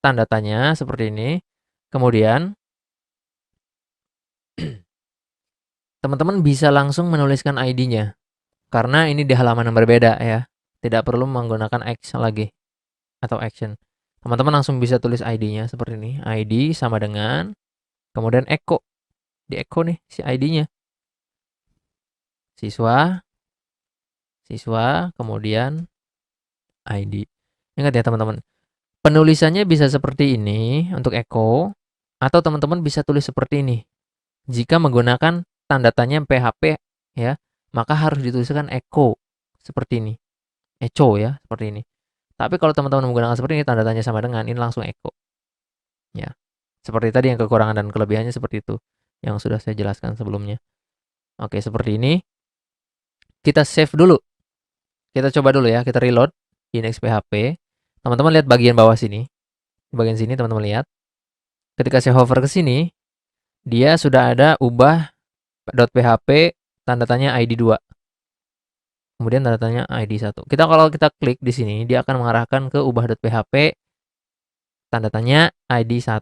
tanda tanya seperti ini. Kemudian, teman-teman bisa langsung menuliskan ID-nya. Karena ini di halaman yang berbeda ya. Tidak perlu menggunakan X lagi atau action. Teman-teman langsung bisa tulis ID-nya seperti ini. ID sama dengan, kemudian echo. Di echo nih si ID-nya. Siswa, siswa, kemudian ID. Ingat ya teman-teman. Penulisannya bisa seperti ini untuk echo. Atau teman-teman bisa tulis seperti ini. Jika menggunakan tanda tanya PHP ya, maka harus dituliskan echo. Seperti ini. Echo ya, seperti ini. Tapi kalau teman-teman menggunakan seperti ini, tanda tanya sama dengan, ini langsung echo. Ya. Seperti tadi yang kekurangan dan kelebihannya seperti itu. Yang sudah saya jelaskan sebelumnya. Oke, seperti ini. Kita save dulu. Kita coba dulu ya, kita reload di index PHP. Teman-teman lihat bagian bawah sini. Di bagian sini teman-teman lihat. Ketika saya hover ke sini, dia sudah ada ubah.php tanda tanya ID 2. Kemudian tanda tanya ID 1. Kalau kita klik di sini, dia akan mengarahkan ke ubah.php tanda tanya ID 1.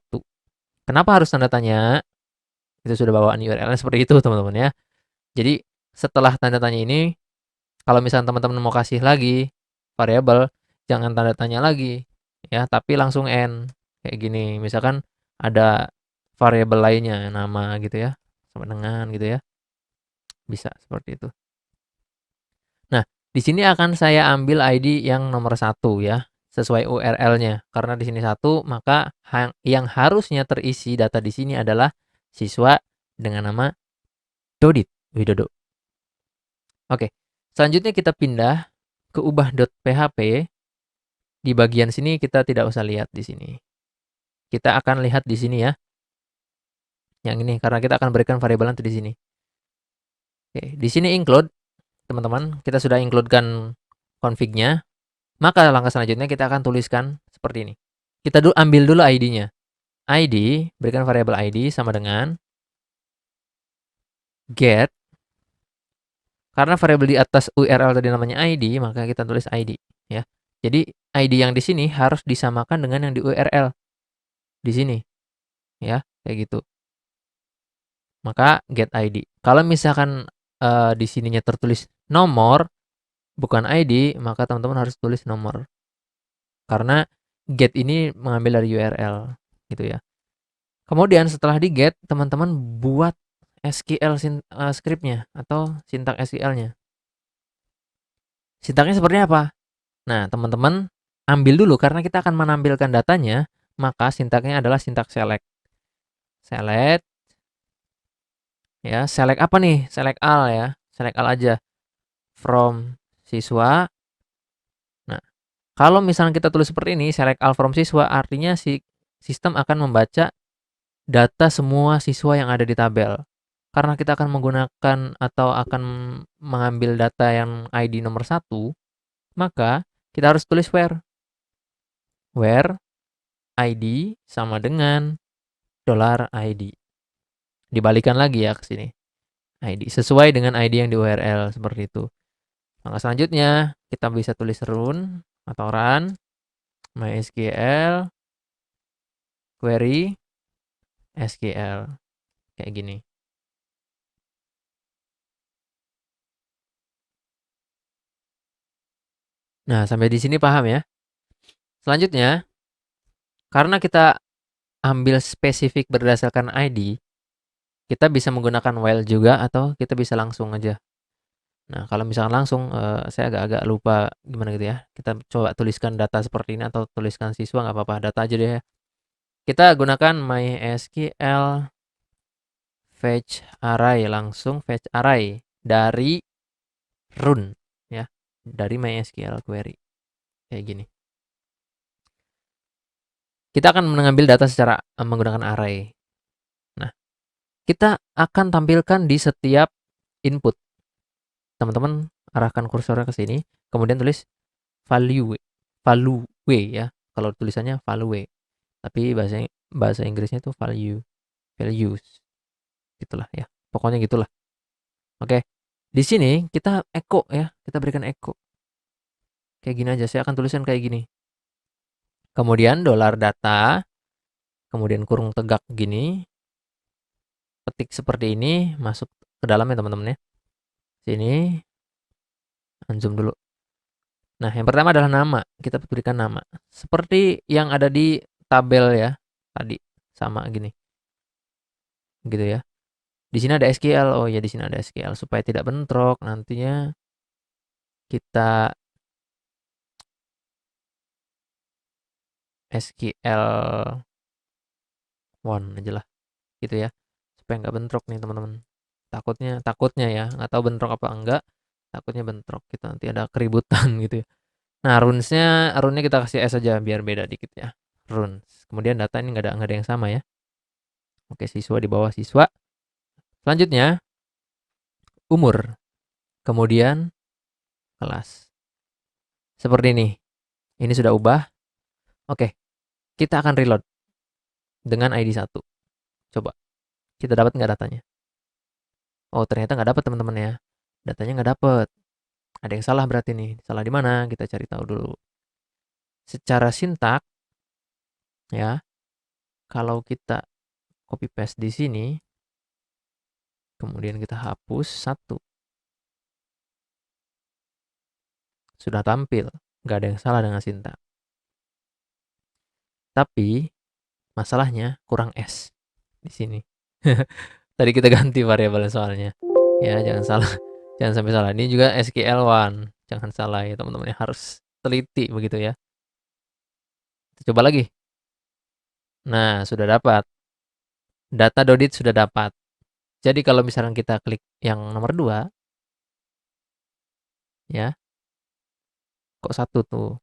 Kenapa harus tanda tanya? Itu sudah bawaan URL seperti itu, teman-teman ya. Jadi, setelah tanda tanya ini, kalau misalnya teman-teman mau kasih lagi variabel, jangan tanda tanya lagi ya, tapi langsung end. Kayak gini. Misalkan ada variabel lainnya, nama gitu ya, sama dengan gitu ya. Bisa seperti itu. Nah, di sini akan saya ambil ID yang nomor 1 ya, sesuai URL-nya. Karena di sini 1, maka yang harusnya terisi data di sini adalah siswa dengan nama Dodit Widodo. Oke, selanjutnya kita pindah ke ubah.php. Di bagian sini kita tidak usah lihat di sini. Kita akan lihat di sini ya. Yang ini karena kita akan berikan variabel nanti di sini. Oke, di sini include teman-teman, kita sudah includekan config-nya. Maka langkah selanjutnya kita akan tuliskan seperti ini. Kita ambil dulu ID-nya. ID, berikan variabel ID sama dengan get. Karena variabel di atas URL tadi namanya ID, maka kita tulis ID ya. Jadi ID yang di sini harus disamakan dengan yang di URL di sini ya, kayak gitu. Maka get ID. Kalau misalkan di sininya tertulis nomor bukan ID, maka teman-teman harus tulis nomor. Karena get ini mengambil dari URL gitu ya. Kemudian setelah di get, teman-teman buat SQL script-nya atau sintak SQL-nya. Sintaknya seperti apa? Nah, teman-teman ambil dulu karena kita akan menampilkan datanya, maka sintaknya adalah sintak select. Select ya, select apa nih? Select all ya. Select all aja. From siswa. Nah, kalau misalnya kita tulis seperti ini, select all from siswa, artinya si sistem akan membaca data semua siswa yang ada di tabel. Karena kita akan menggunakan atau akan mengambil data yang ID nomor 1, maka kita harus tulis where. Where ID sama dengan $ID. Dibalikan lagi ya ke sini. ID sesuai dengan ID yang di URL seperti itu. Maka selanjutnya kita bisa tulis run atau run MySQL query SQL kayak gini. Nah, sampai di sini paham ya? Selanjutnya, karena kita ambil spesifik berdasarkan ID, kita bisa menggunakan while juga atau kita bisa langsung aja. Nah, kalau misalkan langsung, saya agak-agak lupa gimana gitu ya. Kita coba tuliskan data seperti ini atau tuliskan siswa nggak apa-apa, data aja deh ya. Kita gunakan MySQL fetch array, langsung fetch array dari run ya, dari MySQL query kayak gini. Kita akan mengambil data secara menggunakan array. Nah, kita akan tampilkan di setiap input. Teman-teman arahkan kursornya ke sini, kemudian tulis value, value ya. Kalau tulisannya value, tapi bahasa bahasa Inggrisnya itu value, values, gitulah ya. Pokoknya gitulah. Oke. Di sini kita echo ya, kita berikan echo. Kayak gini aja, saya akan tuliskan kayak gini. Kemudian $data, kemudian kurung tegak gini, ketik seperti ini, masuk ke dalam ya teman-teman ya. Sini, zoom dulu. Nah, yang pertama adalah nama. Kita berikan nama. Seperti yang ada di tabel ya, tadi. Sama gini. Gitu ya. Di sini ada SQL. Oh ya, di sini ada SQL. Supaya tidak bentrok, nantinya kita SQL one aja lah. Gitu ya. Supaya nggak bentrok nih teman-teman. Takutnya ya. Nggak tahu bentrok apa enggak. Takutnya bentrok. Kita nanti ada keributan gitu ya. Nah, runnya kita kasih S aja biar beda dikit ya. Runes. Kemudian data ini nggak ada yang sama ya. Oke, siswa di bawah siswa. Selanjutnya, umur. Kemudian, kelas. Seperti ini. Ini sudah ubah. Oke, kita akan reload dengan ID 1. Coba, kita dapat nggak datanya? Oh, ternyata nggak dapat teman-teman ya. Datanya nggak dapat. Ada yang salah berarti nih. Salah di mana? Kita cari tahu dulu. Secara sintak, ya, kalau kita copy paste di sini, kemudian kita hapus 1. Sudah tampil. Nggak ada yang salah dengan sintak. Tapi, masalahnya kurang S di sini. Tadi kita ganti variabelnya soalnya. Ya, jangan salah. Jangan sampai salah. Ini juga SQL1. Jangan salah ya teman-teman ya. Harus teliti begitu ya. Kita coba lagi. Nah, sudah dapat. Data Dodit sudah dapat. Jadi kalau misalnya kita klik yang nomor 2, ya, kok 1 tuh?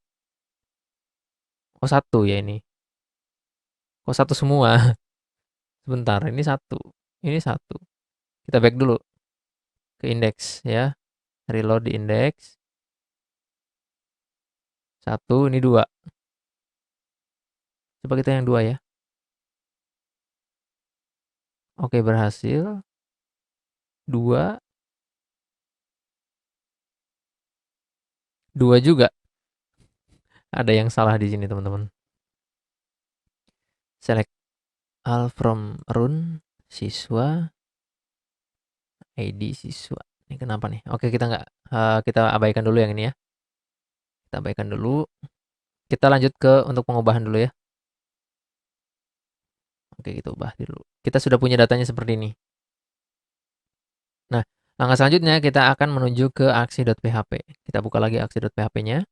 Kok 1 ya ini? Kok 1 semua? Sebentar, ini 1. Ini 1. Kita back dulu ke indeks ya. Reload di indeks. 1, ini 2. Coba kita yang 2 ya. Oke, berhasil. 2. 2 juga. Ada yang salah di sini, teman-teman. Select all from run siswa ID siswa. Ini kenapa nih? Oke, kita abaikan dulu yang ini ya. Kita abaikan dulu. Kita lanjut ke untuk pengubahan dulu ya. Oke, kita ubah dulu. Kita sudah punya datanya seperti ini. Nah, langkah selanjutnya kita akan menuju ke aksi.php. Kita buka lagi aksi.php-nya.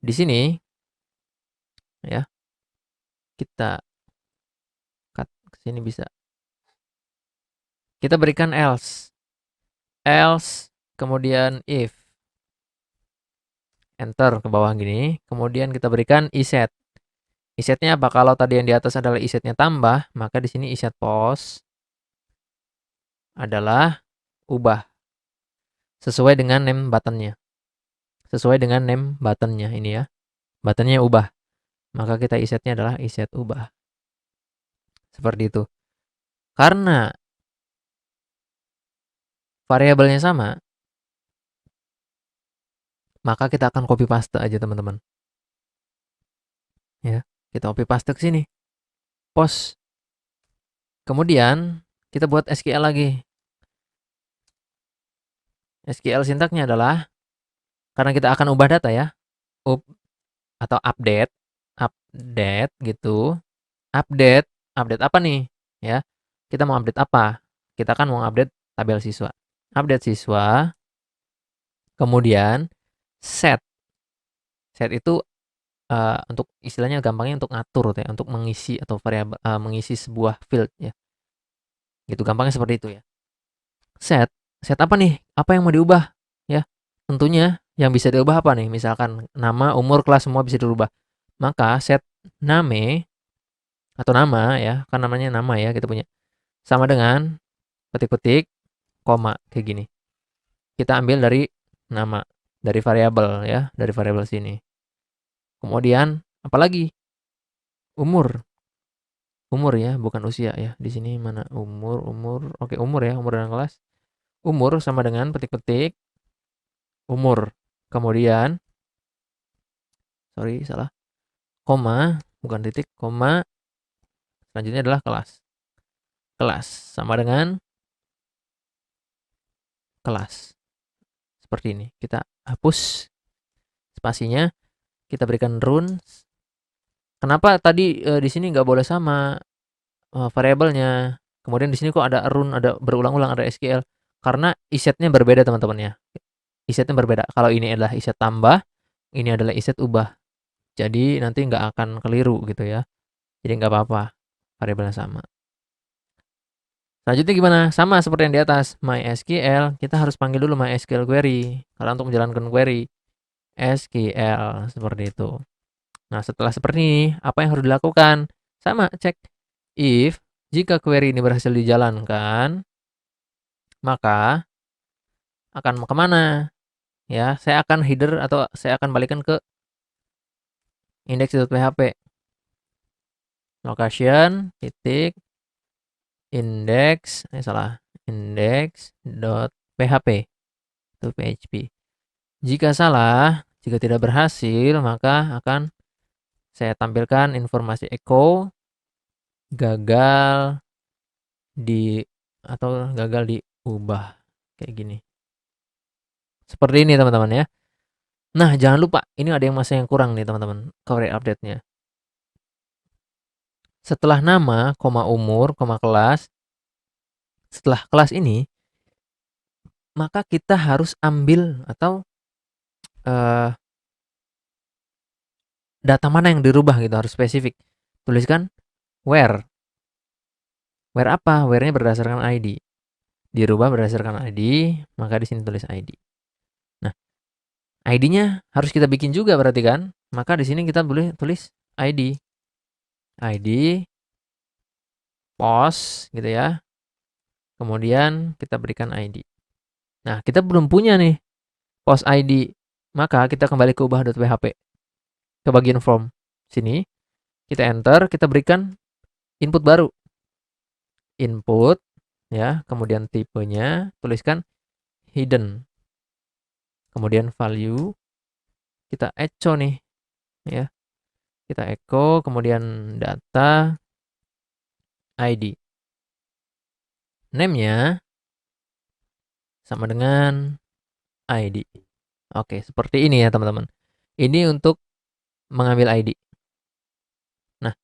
Di sini ya. Kita cut ke sini bisa. Kita berikan else. Else, kemudian if. Enter ke bawah gini. Kemudian kita berikan iset. Isetnya apa? Kalau tadi yang di atas adalah isetnya tambah, maka di sini iset post adalah ubah sesuai dengan name buttonnya. Sesuai dengan name buttonnya ini ya. Buttonnya ubah. Maka kita isetnya adalah iset ubah. Seperti itu. Karena variabelnya sama, maka kita akan copy paste aja teman-teman. Ya, kita copy paste ke sini. Post. Kemudian kita buat SQL lagi. SQL sintaknya adalah karena kita akan ubah data ya. Up atau update, update gitu. Update, update apa nih? Ya, kita mau update apa? Kita kan mau update tabel siswa. Update siswa, kemudian set. Set itu untuk istilahnya gampangnya untuk ngatur ya, untuk mengisi atau variabel mengisi sebuah field ya. Gitu gampangnya seperti itu ya. Set, set apa nih? Apa yang mau diubah? Ya, tentunya yang bisa diubah apa nih? Misalkan nama, umur, kelas semua bisa dirubah. Maka set name atau nama ya, kan namanya nama ya kita punya. Sama dengan petik-petik koma kayak gini. Kita ambil dari nama, dari variabel ya, dari variabel sini. Kemudian apalagi? Umur. Umur ya, bukan usia ya. Di sini mana umur, umur. Oke, umur ya, umur dan kelas. Umur sama dengan petik-petik umur. Kemudian, sorry salah. Koma, bukan titik, koma. Selanjutnya adalah kelas. Kelas sama dengan kelas. Seperti ini. Kita hapus spasinya, kita berikan runes. Kenapa tadi di sini nggak boleh sama variabelnya? Kemudian di sini kok ada run, ada berulang-ulang, ada SQL. Karena isetnya berbeda teman-teman ya. Isetnya berbeda. Kalau ini adalah iset tambah, ini adalah iset ubah. Jadi nanti nggak akan keliru gitu ya. Jadi nggak apa-apa, variabelnya sama. Selanjutnya gimana? Sama seperti yang di atas. MySQL, kita harus panggil dulu MySQL query. Karena untuk menjalankan query SQL seperti itu. Nah, setelah seperti ini, apa yang harus dilakukan? Sama, cek if jika query ini berhasil dijalankan, maka akan kemana? Ya, saya akan header atau saya akan balikan ke index.php. Location, titik, index, salah, index.php itu PHP. Jika salah, jika tidak berhasil, maka akan saya tampilkan informasi echo gagal di atau gagal diubah kayak gini. Seperti ini teman-teman ya. Nah, jangan lupa ini ada yang masih yang kurang nih teman-teman, cover update-nya. Setelah nama, koma umur, koma kelas, setelah kelas ini, maka kita harus ambil atau eh, data mana yang dirubah gitu, harus spesifik. Tuliskan where. Where apa? Where-nya berdasarkan ID. Dirubah berdasarkan ID, maka di sini tulis ID. Nah, ID-nya harus kita bikin juga berarti kan? Maka di sini kita boleh tulis ID. ID post gitu ya. Kemudian kita berikan ID. Nah, kita belum punya nih post ID. Maka kita kembali ke ubah.php. Ke bagian form. Sini kita enter, kita berikan input baru. Input ya, kemudian tipenya tuliskan hidden. Kemudian value kita echo nih ya. Kita echo kemudian data ID. Name-nya sama dengan ID. Oke, seperti ini ya teman-teman. Ini untuk mengambil ID. Nah,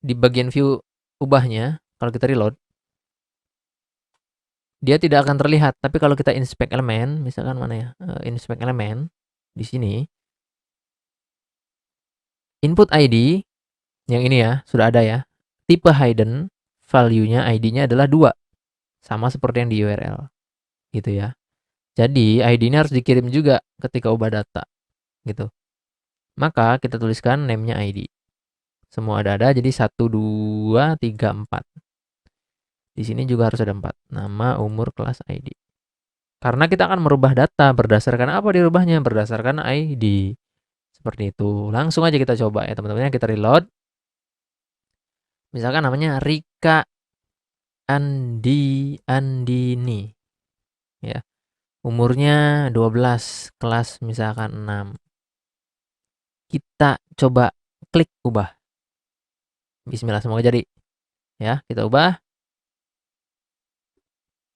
di bagian view ubahnya, kalau kita reload, dia tidak akan terlihat. Tapi kalau kita inspect elemen, misalkan mana ya, inspect elemen di sini, Input ID yang ini ya, sudah ada ya. Tipe hidden, value-nya ID-nya adalah 2. Sama seperti yang di URL. Gitu ya. Jadi ID ini harus dikirim juga ketika ubah data. Gitu. Maka kita tuliskan name-nya ID. Semua ada, jadi 1, 2, 3, 4. Di sini juga harus ada 4. Nama, umur, kelas, ID. Karena kita akan merubah data berdasarkan apa dirubahnya? Berdasarkan ID. Seperti itu. Langsung aja kita coba ya teman-teman. Kita reload. Misalkan namanya Rika Andini. Ya. Umurnya 12, kelas misalkan 6. Kita coba klik ubah. Bismillah, semoga jadi. Ya, kita ubah.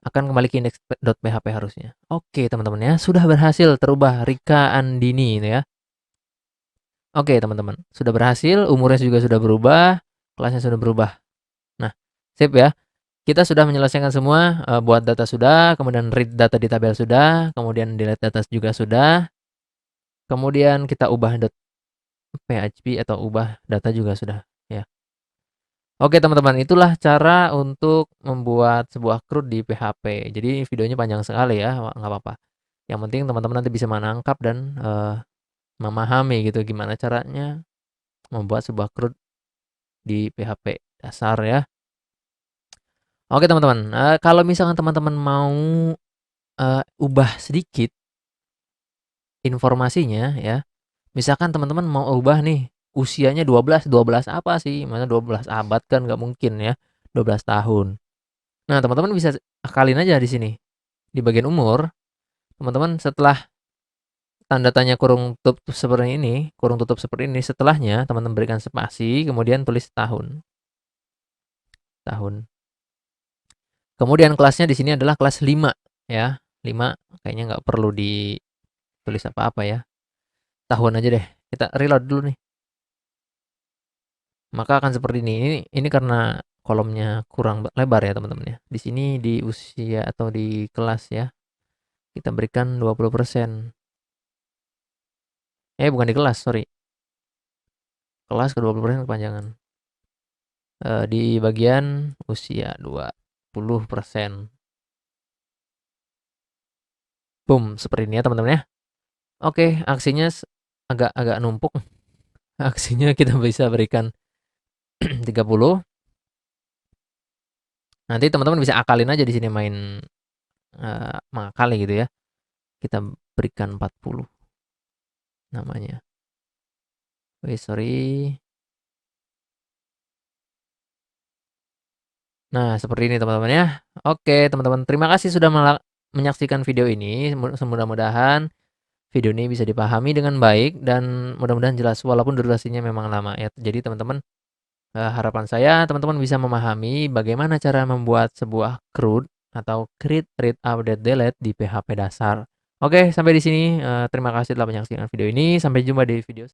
Akan kembali ke index.php harusnya. Oke, teman-teman ya, sudah berhasil terubah Rika Andini ini ya. Oke, teman-teman, sudah berhasil, umurnya juga sudah berubah, kelasnya sudah berubah. Nah, sip ya. Kita sudah menyelesaikan semua, buat data sudah, kemudian read data di tabel sudah, kemudian delete data juga sudah, kemudian kita ubah .php atau ubah data juga sudah ya. Oke teman-teman, itulah cara untuk membuat sebuah CRUD di PHP. Jadi videonya panjang sekali ya, nggak apa-apa. Yang penting teman-teman nanti bisa menangkap dan memahami gitu gimana caranya membuat sebuah CRUD di PHP dasar ya. Oke teman-teman, kalau misalkan teman-teman mau ubah sedikit informasinya ya, misalkan teman-teman mau ubah nih usianya 12, 12 apa sih? Mana 12 abad kan nggak mungkin ya, 12 tahun. Nah teman-teman bisa akalin aja di sini. Di bagian umur, teman-teman setelah tanda tanya kurung tutup seperti ini, kurung tutup seperti ini, setelahnya teman-teman berikan spasi, kemudian tulis tahun. Tahun. Kemudian kelasnya di sini adalah kelas 5 ya. 5 kayaknya nggak perlu ditulis apa-apa ya. Tahun aja deh. Kita reload dulu nih. Maka akan seperti ini. Ini karena kolomnya kurang lebar ya teman-teman ya. Di sini di usia atau di kelas ya. Kita berikan 20%. Bukan di kelas, sorry. Kelas ke 20% kepanjangan. Di bagian usia 20%. Boom, seperti ini ya teman-teman ya. Oke, aksinya agak numpuk. Aksinya kita bisa berikan 30. Nanti teman-teman bisa akalin aja di sini main mengakali gitu ya. Kita berikan 40 namanya. Oke, sorry. Nah, seperti ini teman-teman ya. Oke, teman-teman, terima kasih sudah menyaksikan video ini. Mudah-mudahan video ini bisa dipahami dengan baik dan mudah-mudahan jelas walaupun durasinya memang lama ya. Jadi teman-teman, harapan saya teman-teman bisa memahami bagaimana cara membuat sebuah CRUD atau create, read, update, delete di PHP dasar. Oke, sampai di sini. Terima kasih telah menyaksikan video ini. Sampai jumpa di video